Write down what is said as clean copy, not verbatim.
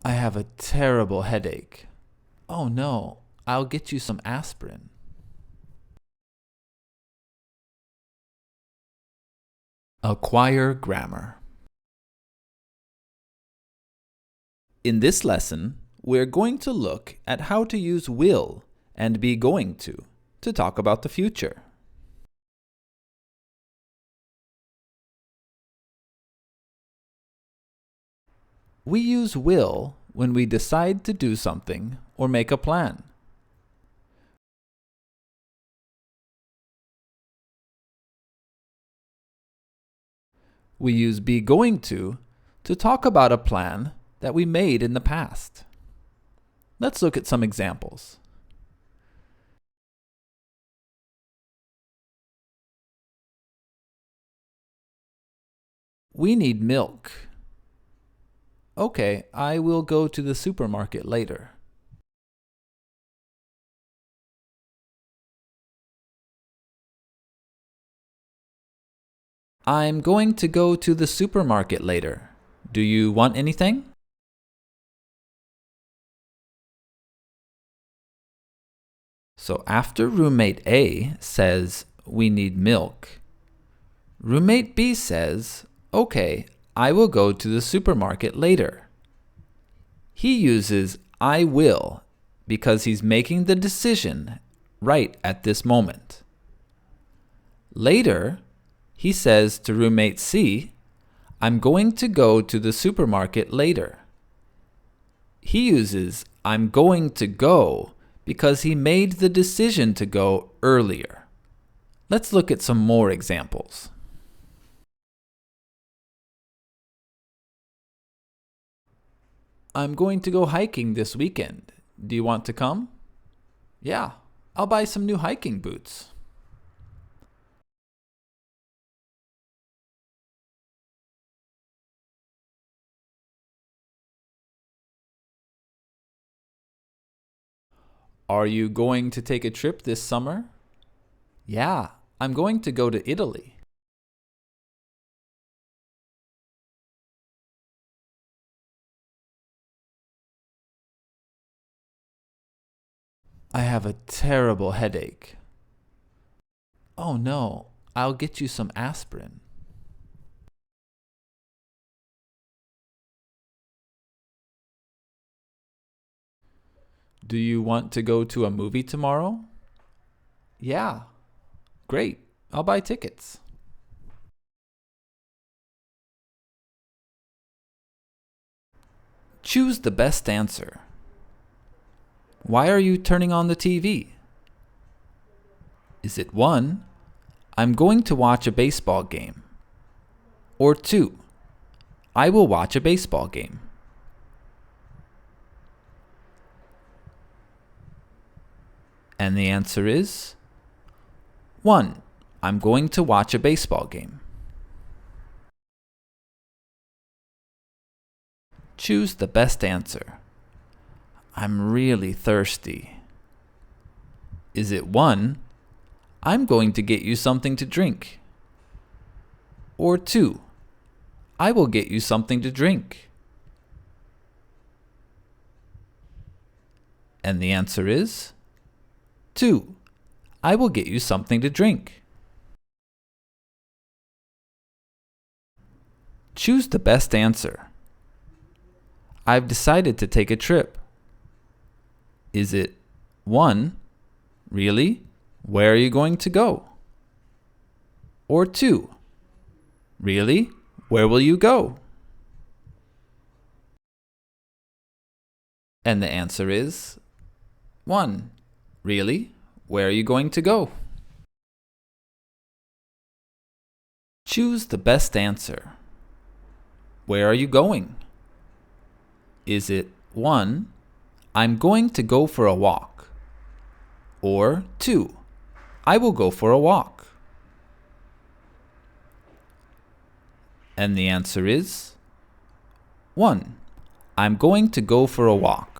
I have a terrible headache. Oh no, I'll get you some aspirin. Acquire grammar. In this lesson, we're going to look at how to use will and be going to talk about the future. We use will when we decide to do something or make a plan. We use be going to talk about a plan that we made in the past. Let's look at some examples. We need milk. Okay, I will go to the supermarket later. I'm going to go to the supermarket later. Do you want anything? So after roommate A says, we need milk, roommate B says, okay, I will go to the supermarket later. He uses I will because he's making the decision right at this moment. Later, he says to roommate C, I'm going to go to the supermarket later. He uses I'm going to go because he made the decision to go earlier. Let's look at some more examples. I'm going to go hiking this weekend. Do you want to come? Yeah, I'll buy some new hiking boots. Are you going to take a trip this summer? Yeah, I'm going to go to Italy. I have a terrible headache. Oh no, I'll get you some aspirin. Do you want to go to a movie tomorrow? Yeah, great. I'll buy tickets. Choose the best answer. Why are you turning on the TV? Is it 1, I'm going to watch a baseball game? Or 2, I will watch a baseball game? And the answer is 1, I'm going to watch a baseball game. Choose the best answer. I'm really thirsty. Is it 1, I'm going to get you something to drink? Or 2, I will get you something to drink? And the answer is 2, I will get you something to drink. Choose the best answer. I've decided to take a trip. Is it 1, really? Where are you going to go? Or 2, really? Where will you go? And the answer is 1, really? Where are you going to go? Choose the best answer. Where are you going? Is it 1, I'm going to go for a walk? Or 2, I will go for a walk? And the answer is 1, I'm going to go for a walk.